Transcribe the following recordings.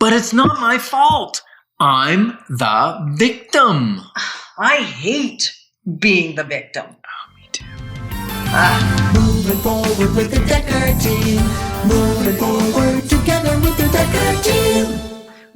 but it's not my fault. I'm the victim. I hate being the victim. Oh, me too. Moving forward with the Decker team. Moving forward together with the Decker team.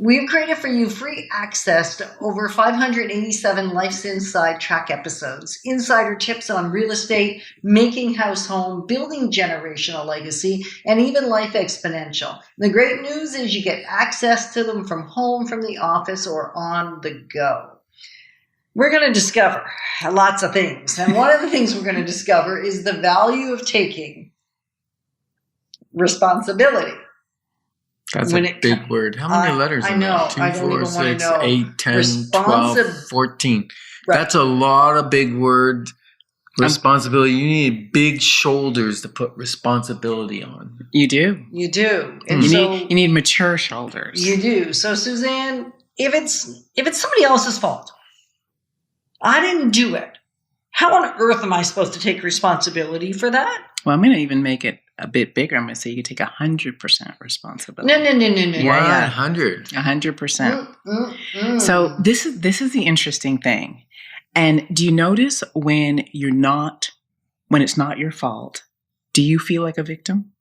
We've created for you free access to over 587 Life's Inside track episodes, insider tips on real estate, making house home, building generational legacy, and even Life Exponential. The great news is you get access to them from home, from the office, or on the go. We're going to discover lots of things. And one of the things we're going to discover is the value of taking responsibility. That's a big word. How many letters are there? 2, 4, 6, 8, 10, 12, 14. Right. That's a lot of big word responsibility. You need big shoulders to put responsibility on. You do. You do. And you need mature shoulders. You do. So Suzanne, if it's somebody else's fault, I didn't do it, how on earth am I supposed to take responsibility for that? Well, I'm going to even make it a bit bigger. I'm going to say you take 100% responsibility. No. 100. 100%. So this is the interesting thing. And do you notice when it's not your fault, do you feel like a victim?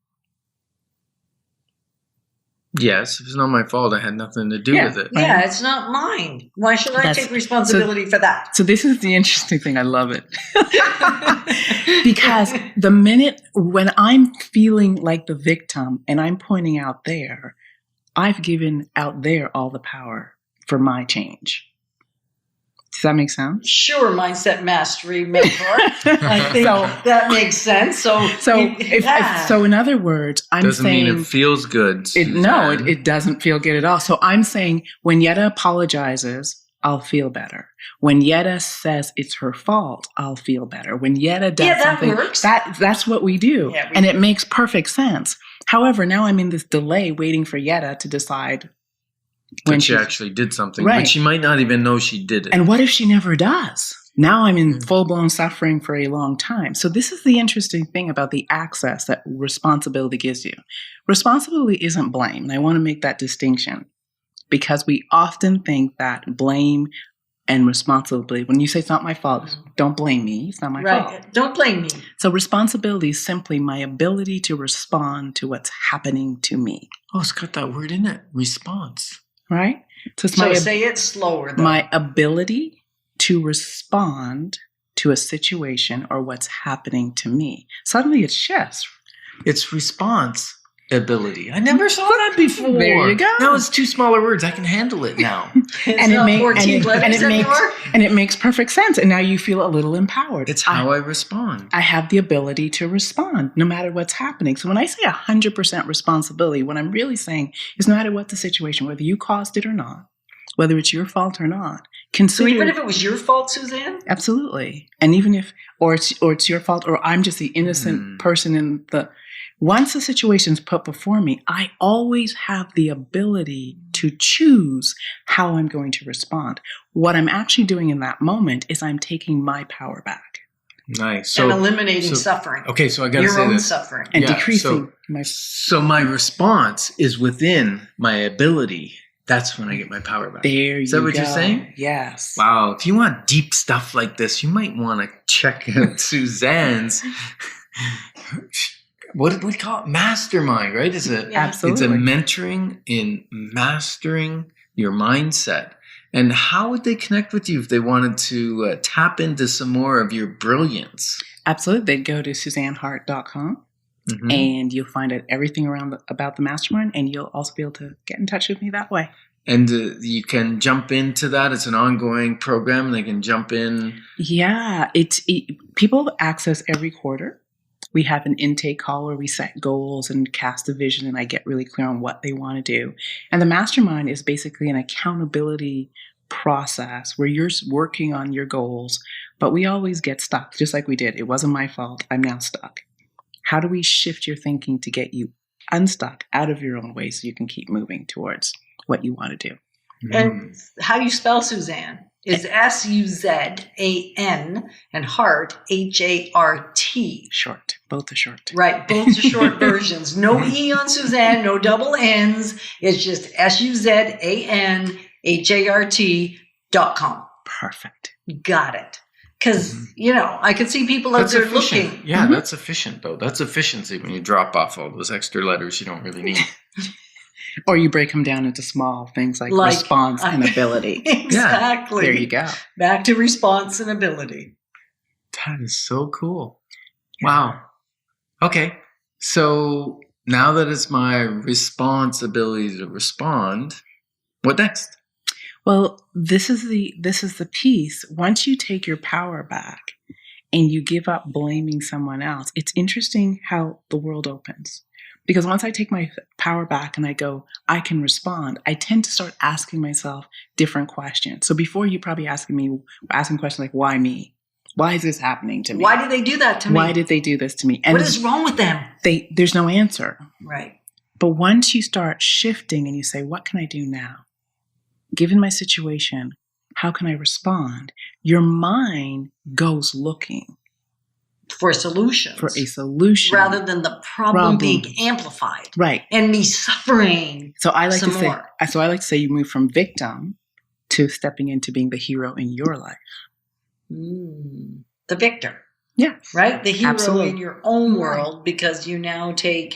Yes, if it's not my fault, I had nothing to do with it. Yeah, it's not mine. Why should I take responsibility for that? So this is the interesting thing. I love it. Because the minute when I'm feeling like the victim and I'm pointing out there, I've given out there all the power for my change. Does that make sense? Sure, mindset mastery mentor. I think that makes sense. So in other words, I'm doesn't saying mean it feels good. It doesn't feel good at all. So I'm saying when Yetta apologizes, I'll feel better. When Yetta says it's her fault, I'll feel better. When Yetta does something, works. That's what we do, and it makes perfect sense. However, now I'm in this delay waiting for Yetta to decide. When she actually did something, right. But she might not even know she did it. And what if she never does? Now I'm in full-blown suffering for a long time. So this is the interesting thing about the access that responsibility gives you. Responsibility isn't blame, and I want to make that distinction because we often think that blame and responsibility, when you say it's not my fault, don't blame me, it's not my fault. Don't blame me. So responsibility is simply my ability to respond to what's happening to me. Oh, it's got that word in it, response. Right? So say it slower, though. My ability to respond to a situation or what's happening to me. Suddenly it shifts. It's response ability. I never saw that before. There you go. No, it's 2 smaller words. I can handle it now. It makes perfect sense. And now you feel a little empowered. It's how I respond. I have the ability to respond no matter what's happening. So when I say 100% responsibility, what I'm really saying is no matter what the situation, whether you caused it or not, whether it's your fault or not, consider. So even if it was your fault, Suzanne? Absolutely. And even if, or it's your fault, or I'm just the innocent person in the. Once the situation's put before me, I always have the ability to choose how I'm going to respond. What I'm actually doing in that moment is I'm taking my power back. Nice. And eliminating suffering. Okay, so I got to say your own this. suffering. And decreasing So my response is within my ability. That's when I get my power back. There you go. Is that what you're saying? Yes. Wow. If you want deep stuff like this, you might want to check out Suzanne's... What do we call it? Mastermind, right? Absolutely. It's a mentoring in mastering your mindset. And how would they connect with you if they wanted to tap into some more of your brilliance? Absolutely. They'd go to SuzanneHart.com and you'll find out everything about the Mastermind, and you'll also be able to get in touch with me that way. And you can jump into that. It's an ongoing program. They can jump in. Yeah. People access every quarter. We have an intake call where we set goals and cast a vision, and I get really clear on what they want to do. And the Mastermind is basically an accountability process where you're working on your goals, but we always get stuck, just like we did. It wasn't my fault. I'm now stuck. How do we shift your thinking to get you unstuck out of your own way so you can keep moving towards what you want to do? And how do you spell Suzanne? is SUZAN and heart, HART. Short. Both are short. Right. Both are short versions. No E on Suzanne, no double N's. It's just SUZANHART.com. Perfect. Got it. Because, I could see people out there looking. Yeah, that's efficient, though. That's efficiency when you drop off all those extra letters you don't really need. Or you break them down into small things like response and ability. Exactly. Yeah, there you go. Back to response and ability. That is so cool. Wow. Okay. So now that it's my responsibility to respond, what next? Well, this is the piece. Once you take your power back and you give up blaming someone else, it's interesting how the world opens. Because once I take my power back and I go, I can respond, I tend to start asking myself different questions. So before you probably asking questions like, why me? Why is this happening to me? Why did they do that to me? Why did they do this to me? And what is wrong with them? There's no answer. Right. But once you start shifting and you say, what can I do now? Given my situation, how can I respond? Your mind goes looking for solutions. For a solution. Rather than the problem being amplified. Right. And me suffering. So I like to say you move from victim to stepping into being the hero in your life. The victor. Yeah. Right? The hero in your own world, because you now take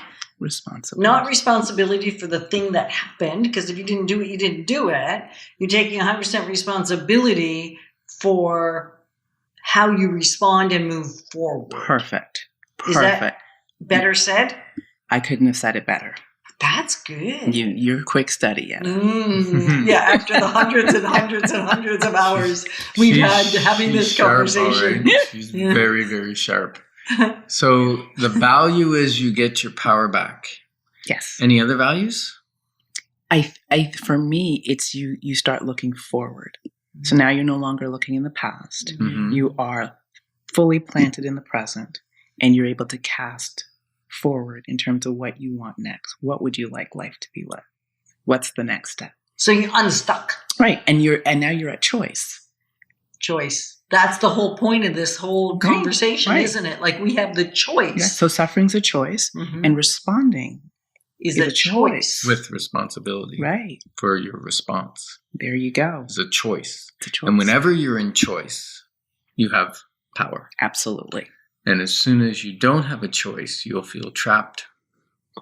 not responsibility for the thing that happened, because if you didn't do it, you didn't do it. You're taking 100% responsibility for how you respond and move forward. Perfect. Is that better said? I couldn't have said it better. That's good. You're a quick study at it. Yeah, after the hundreds and hundreds and hundreds of hours we've had having this conversation. Right? She's very, very sharp. So the value is you get your power back. Yes. Any other values? For me, it's you start looking forward. So now you're no longer looking in the past. Mm-hmm. You are fully planted in the present, and you're able to cast forward in terms of what you want next. What would you like life to be like? What's the next step? So you're unstuck. Right. And now you're at choice. Choice. That's the whole point of this whole conversation, isn't it? Like we have the choice. Yeah. So suffering's a choice, and responding is a choice. With responsibility. Right. For your response. There you go. It's a choice. It's a choice. And whenever you're in choice, you have power. Absolutely. And as soon as you don't have a choice, you'll feel trapped.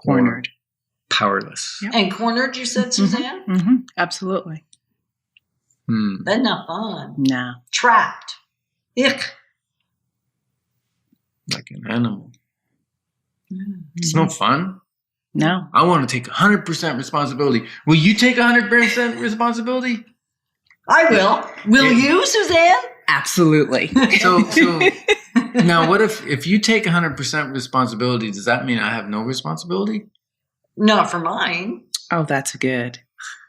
Cornered. Powerless. Yep. And cornered, you said, Suzanne? Mm-hmm. Absolutely. That's not fun. No. Trapped. Ick. Like an animal. It's no fun. No. I want to take 100% responsibility. Will you take 100% responsibility? I will. Will you, Suzanne? Absolutely. So now what if you take 100% responsibility, does that mean I have no responsibility? Not for mine. Oh, that's good.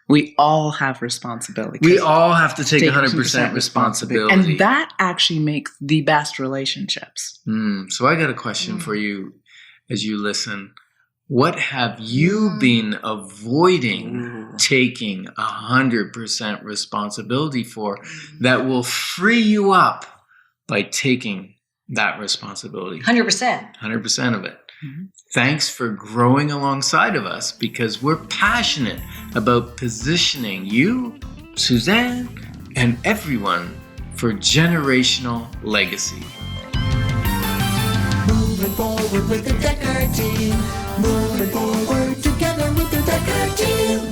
We all have responsibility. We all have to take 100% responsibility. And that actually makes the best relationships. So I got a question for you as you listen. What have you been avoiding taking 100% responsibility for that will free you up by taking that responsibility? 100%. 100% of it. Thanks for growing alongside of us, because we're passionate about positioning you, Suzanne, and everyone for generational legacy. Moving forward with the Decker team. Moving forward together with the Decker team.